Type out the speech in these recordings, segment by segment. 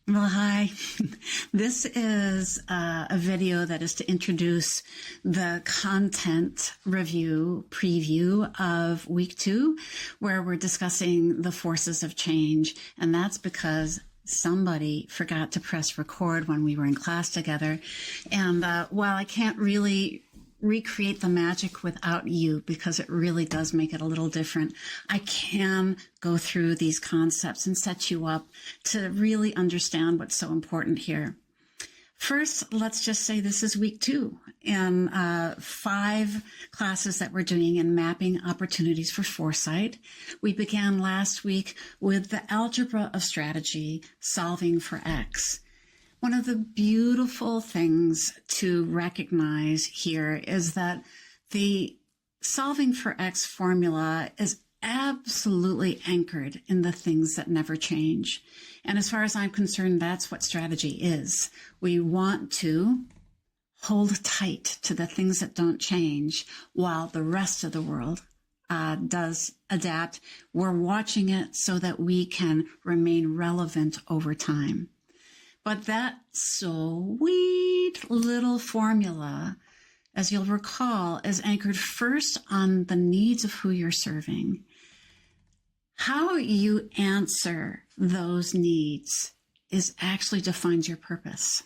Well, hi. This is a video that is to introduce the content review preview of week 2, where we're discussing the forces of change. And that's because somebody forgot to press record when we were in class together. And while I can't really recreate the magic without you, because it really does make it a little different, I can go through these concepts and set you up to really understand what's so important here. First, let's just say this is week 2 in 5 classes that we're doing in mapping opportunities for foresight. We began last week with the algebra of strategy, solving for X. One of the beautiful things to recognize here is that the solving for X formula is absolutely anchored in the things that never change. And as far as I'm concerned, that's what strategy is. We want to hold tight to the things that don't change while the rest of the world does adapt. We're watching it so that we can remain relevant over time. But that sweet little formula, as you'll recall, is anchored first on the needs of who you're serving. How you answer those needs actually defines your purpose.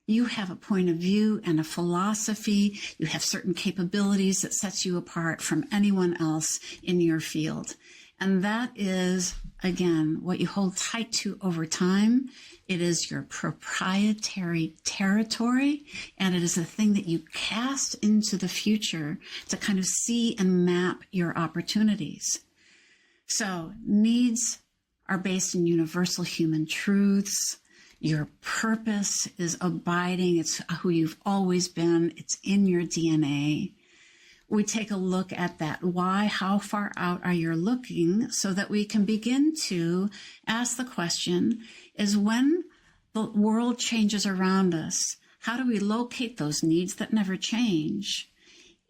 You have a point of view and a philosophy. You have certain capabilities that sets you apart from anyone else in your field. And that is, again, what you hold tight to over time. It is your proprietary territory, and it is a thing that you cast into the future to kind of see and map your opportunities. So needs are based in universal human truths. Your purpose is abiding. It's who you've always been. It's in your DNA. We take a look at that why, how far out are you looking, so that we can begin to ask the question, is when the world changes around us, how do we locate those needs that never change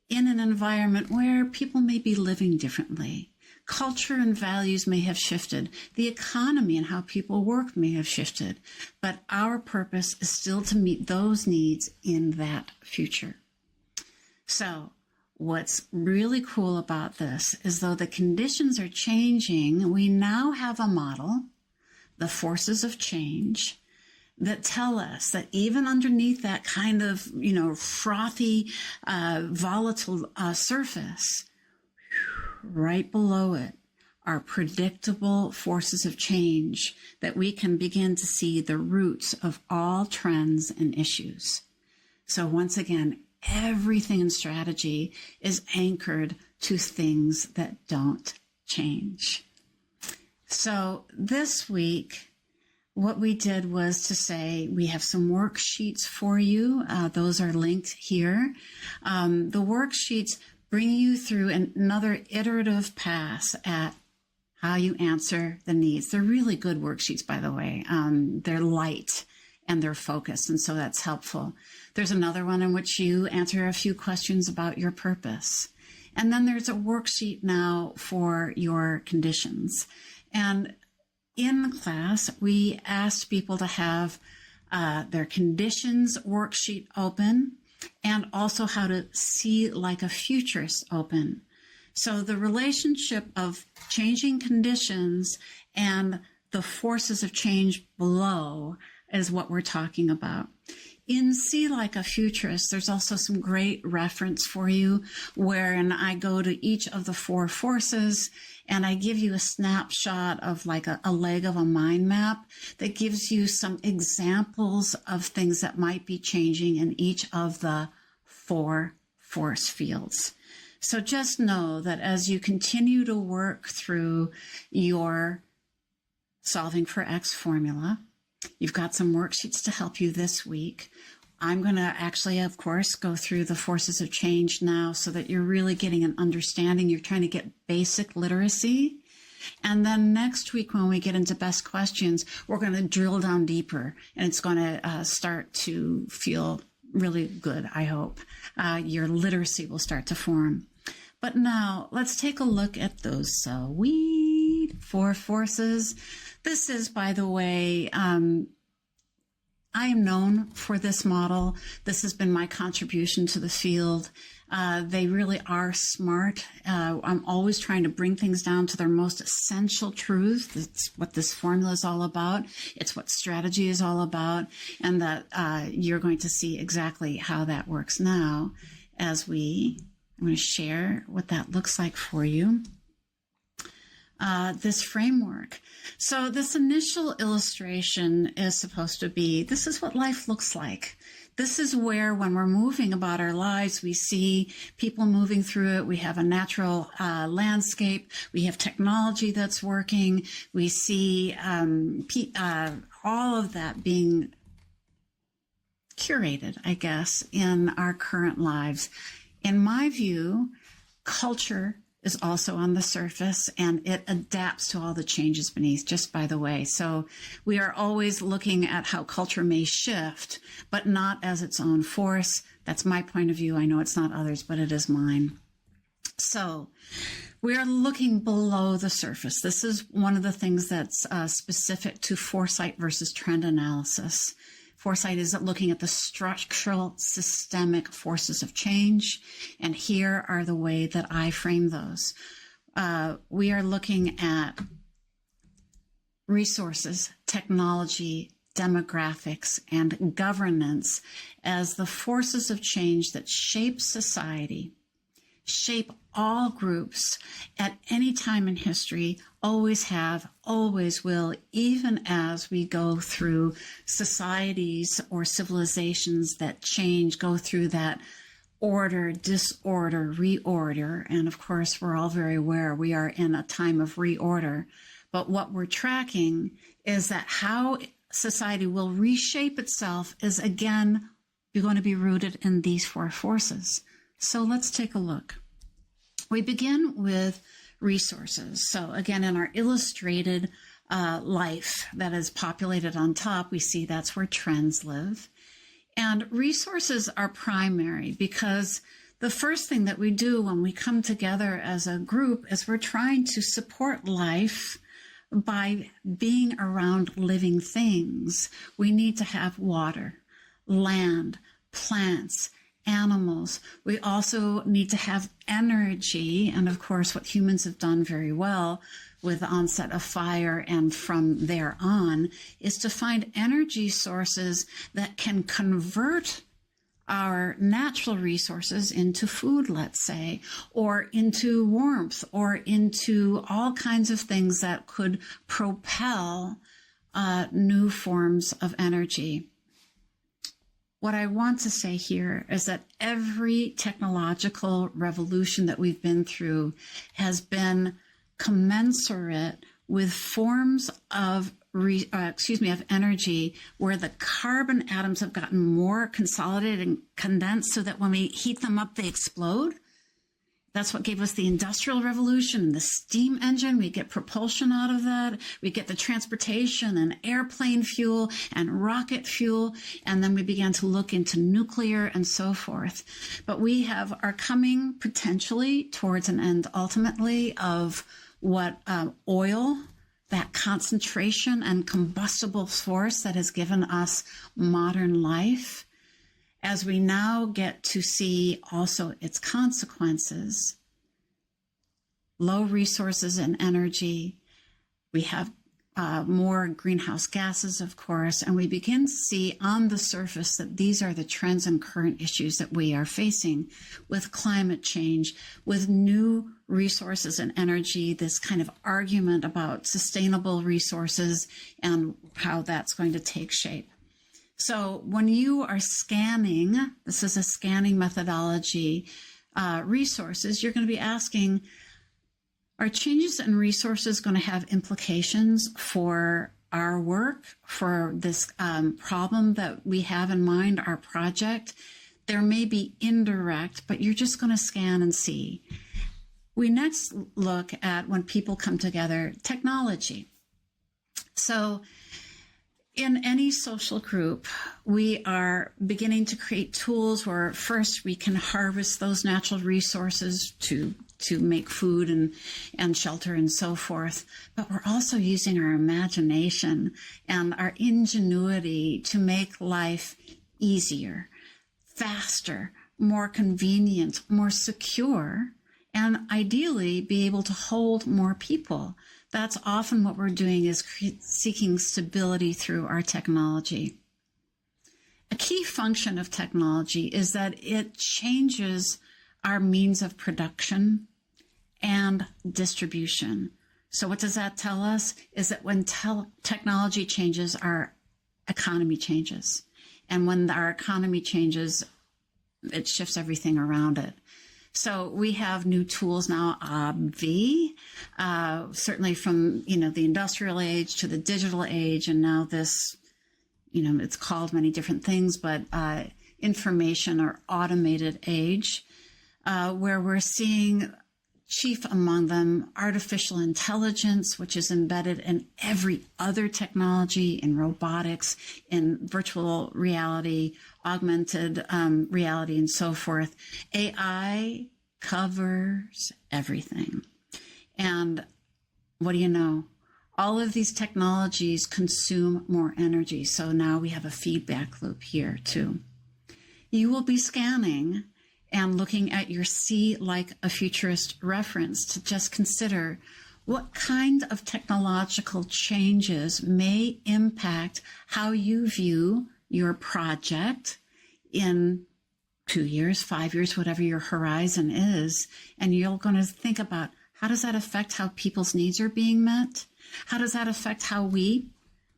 in an environment where people may be living differently? Culture and values may have shifted. The economy and how people work may have shifted, but our purpose is still to meet those needs in that future. So what's really cool about this is, though the conditions are changing, we now have a model, the forces of change, that tell us that even underneath that kind of, frothy, volatile surface, right below it are predictable forces of change that we can begin to see the roots of all trends and issues. So once again, everything in strategy is anchored to things that don't change. So this week, what we did was to say we have some worksheets for you. Those are linked here. The worksheets bring you through another iterative pass at how you answer the needs. They're really good worksheets, by the way. They're light and they're focused, and so that's helpful. There's another one in which you answer a few questions about your purpose. And then there's a worksheet now for your conditions. And in the class, we asked people to have their conditions worksheet open, and also how to see like a futurist open. So the relationship of changing conditions and the forces of change below is what we're talking about. In See Like a Futurist, there's also some great reference for you wherein I go to each of the 4 forces and I give you a snapshot of like a leg of a mind map that gives you some examples of things that might be changing in each of the 4 force fields. So just know that as you continue to work through your solving for X formula, you've got some worksheets to help you this week. I'm going to actually, of course, go through the forces of change now so that you're really getting an understanding. You're trying to get basic literacy. And then next week, when we get into best questions, we're going to drill down deeper, and it's going to start to feel really good, I hope. Your literacy will start to form. But now let's take a look at those sweet 4 forces. This is, by the way, I am known for this model. This has been my contribution to the field. They really are smart. I'm always trying to bring things down to their most essential truth. It's what this formula is all about. It's what strategy is all about. And that you're going to see exactly how that works now I'm going to share what that looks like for you. This framework. So this initial illustration is supposed to be, this is what life looks like. This is where, when we're moving about our lives, we see people moving through it. We have a natural landscape. We have technology that's working. We see all of that being curated, I guess, in our current lives. In my view, culture is also on the surface, and it adapts to all the changes beneath, just by the way. So we are always looking at how culture may shift, but not as its own force. That's my point of view. I know it's not others, but it is mine. So we are looking below the surface. This is one of the things that's specific to foresight versus trend analysis. Foresight is looking at the structural, systemic forces of change. And here are the way that I frame those. We are looking at resources, technology, demographics, and governance as the forces of change that shape society, shape all groups at any time in history, always have, always will, even as we go through societies or civilizations that change, go through that order, disorder, reorder. And of course, we're all very aware we are in a time of reorder. But what we're tracking is that how society will reshape itself is, again, going to be rooted in these four forces. So let's take a look. We begin with resources. So again, in our illustrated life that is populated on top, we see that's where trends live. And resources are primary because the first thing that we do when we come together as a group is we're trying to support life by being around living things. We need to have water, land, plants, animals. We also need to have energy. And of course, what humans have done very well with the onset of fire and from there on is to find energy sources that can convert our natural resources into food, let's say, or into warmth, or into all kinds of things that could propel new forms of energy. What I want to say here is that every technological revolution that we've been through has been commensurate with forms of energy where the carbon atoms have gotten more consolidated and condensed so that when we heat them up, they explode. That's what gave us the Industrial Revolution, the steam engine. We get propulsion out of that. We get the transportation and airplane fuel and rocket fuel. And then we began to look into nuclear and so forth. But we are coming potentially towards an end ultimately of what oil, that concentration and combustible force that has given us modern life, as we now get to see also its consequences. Low resources and energy. We have more greenhouse gases, of course, and we begin to see on the surface that these are the trends and current issues that we are facing with climate change, with new resources and energy, this kind of argument about sustainable resources and how that's going to take shape. So when you are scanning, this is a scanning methodology, resources, you're going to be asking, are changes in resources going to have implications for our work, for this problem that we have in mind, our project? There may be indirect, but you're just going to scan and see. We next look at, when people come together, technology. So in any social group, we are beginning to create tools where first we can harvest those natural resources to to make food and shelter and so forth. But we're also using our imagination and our ingenuity to make life easier, faster, more convenient, more secure, and ideally be able to hold more people. That's often what we're doing, is seeking stability through our technology. A key function of technology is that it changes our means of production and distribution. So what does that tell us? Is that when technology changes, our economy changes. And when our economy changes, it shifts everything around it. So we have new tools now, certainly from, the industrial age to the digital age, and now this, it's called many different things, but information or automated age, where we're seeing, chief among them, artificial intelligence, which is embedded in every other technology, in robotics, in virtual reality, augmented reality, and so forth. AI covers everything. And what do you know? All of these technologies consume more energy. So now we have a feedback loop here too. You will be scanning and looking at your See Like a Futurist reference to just consider what kind of technological changes may impact how you view your project in 2 years, 5 years, whatever your horizon is. And you're going to think about, how does that affect how people's needs are being met? How does that affect how we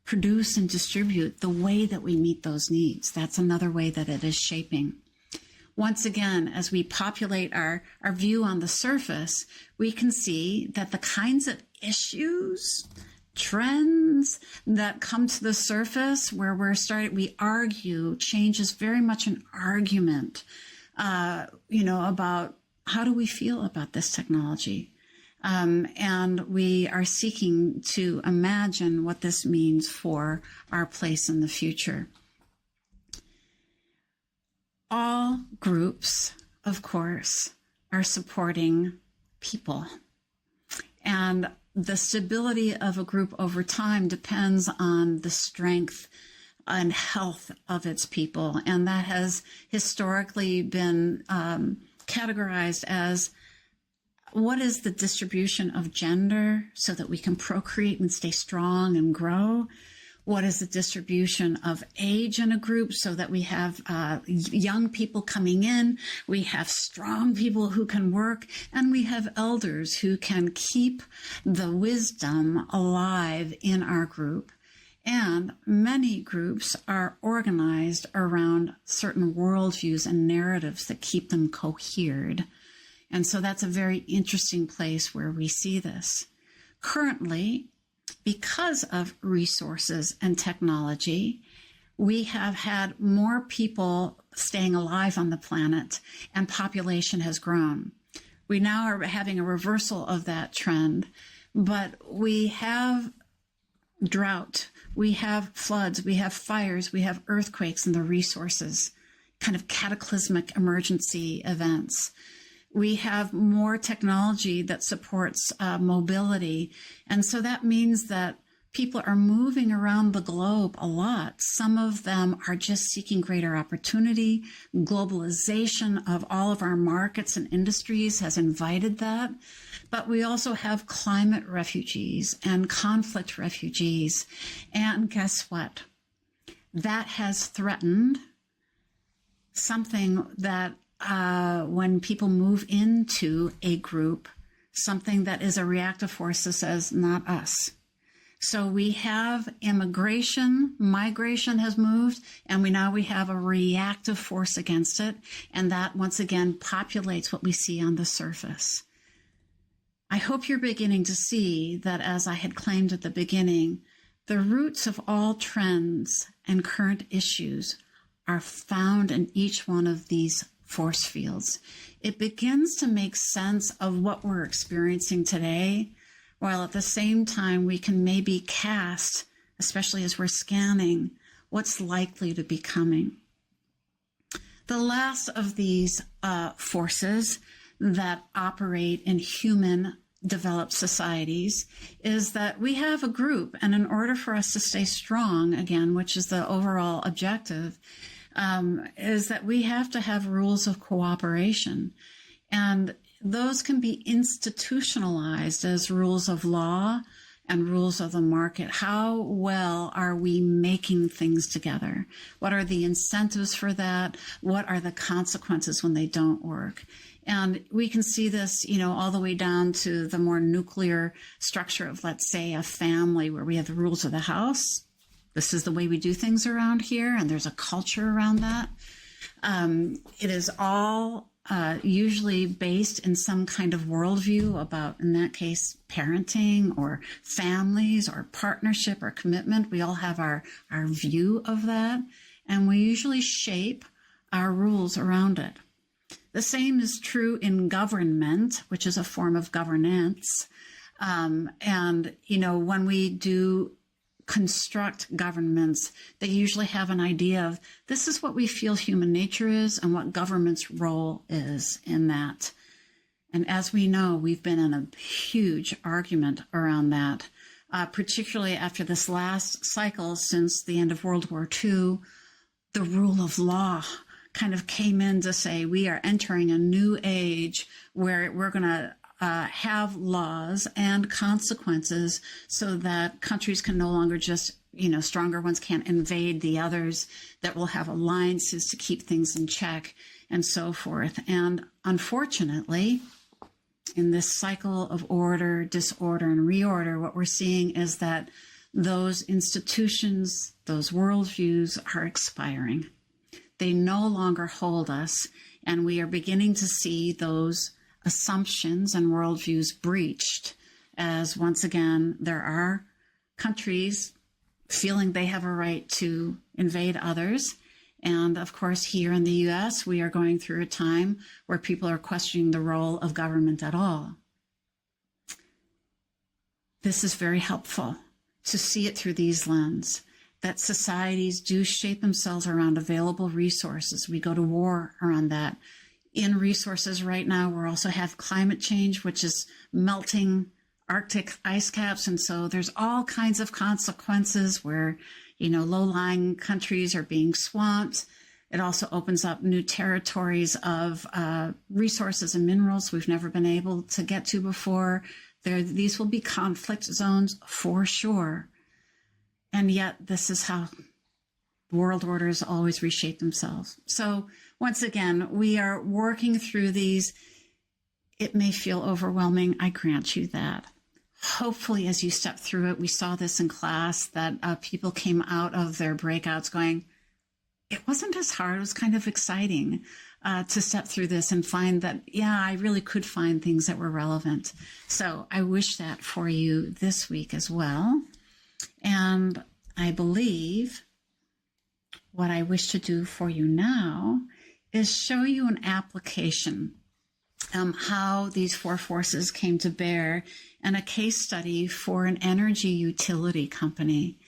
produce and distribute the way that we meet those needs? That's another way that it is shaping. Once again, as we populate our view on the surface, we can see that the kinds of issues, trends that come to the surface where we argue, change is very much an argument, about how do we feel about this technology? And we are seeking to imagine what this means for our place in the future. All groups, of course, are supporting people. And the stability of a group over time depends on the strength and health of its people. And that has historically been categorized as, what is the distribution of gender so that we can procreate and stay strong and grow? What is the distribution of age in a group so that we have young people coming in, we have strong people who can work, and we have elders who can keep the wisdom alive in our group. And many groups are organized around certain worldviews and narratives that keep them cohered. And so that's a very interesting place where we see this. Currently, because of resources and technology, we have had more people staying alive on the planet, and population has grown. We now are having a reversal of that trend, but we have drought, we have floods, we have fires, we have earthquakes, and the resources, kind of cataclysmic emergency events. We have more technology that supports mobility. And so that means that people are moving around the globe a lot. Some of them are just seeking greater opportunity. Globalization of all of our markets and industries has invited that. But we also have climate refugees and conflict refugees. And guess what? That has threatened something that when people move into a group, something that is a reactive force that says, not us. So we have immigration, migration has moved, and we have a reactive force against it. And that, once again, populates what we see on the surface. I hope you're beginning to see that, as I had claimed at the beginning, the roots of all trends and current issues are found in each one of these force fields. It begins to make sense of what we're experiencing today, while at the same time we can maybe cast, especially as we're scanning, what's likely to be coming. The last of these forces that operate in human developed societies is that we have a group, and in order for us to stay strong again, which is the overall objective, is that we have to have rules of cooperation. And those can be institutionalized as rules of law and rules of the market. How well are we making things together? What are the incentives for that? What are the consequences when they don't work? And we can see this, all the way down to the more nuclear structure of, let's say, a family where we have the rules of the house. This is the way we do things around here, and there's a culture around that. It is all usually based in some kind of worldview about, in that case, parenting or families or partnership or commitment. We all have our view of that, and we usually shape our rules around it. The same is true in government, which is a form of governance. When we do construct governments, they usually have an idea of this is what we feel human nature is and what government's role is in that. And as we know, we've been in a huge argument around that, particularly after this last cycle since the end of World War II. The rule of law kind of came in to say we are entering a new age where we're going to have laws and consequences so that countries can no longer just, stronger ones can't invade the others, that will have alliances to keep things in check and so forth. And unfortunately, in this cycle of order, disorder, and reorder, what we're seeing is that those institutions, those worldviews are expiring. They no longer hold us, and we are beginning to see those assumptions and worldviews breached as, once again, there are countries feeling they have a right to invade others. And of course, here in the U.S., we are going through a time where people are questioning the role of government at all. This is very helpful to see it through these lenses, that societies do shape themselves around available resources. We go to war around that. In resources right now, we also have climate change, which is melting Arctic ice caps. And so there's all kinds of consequences where, low-lying countries are being swamped. It also opens up new territories of resources and minerals we've never been able to get to before. These will be conflict zones for sure. And yet this is how world orders always reshape themselves. So once again, we are working through these. It may feel overwhelming. I grant you that. Hopefully, as you step through it, we saw this in class, that people came out of their breakouts going, it wasn't as hard. It was kind of exciting to step through this and find that, I really could find things that were relevant. So I wish that for you this week as well. And I believe what I wish to do for you now is show you an application, how these four forces came to bear, and a case study for an energy utility company.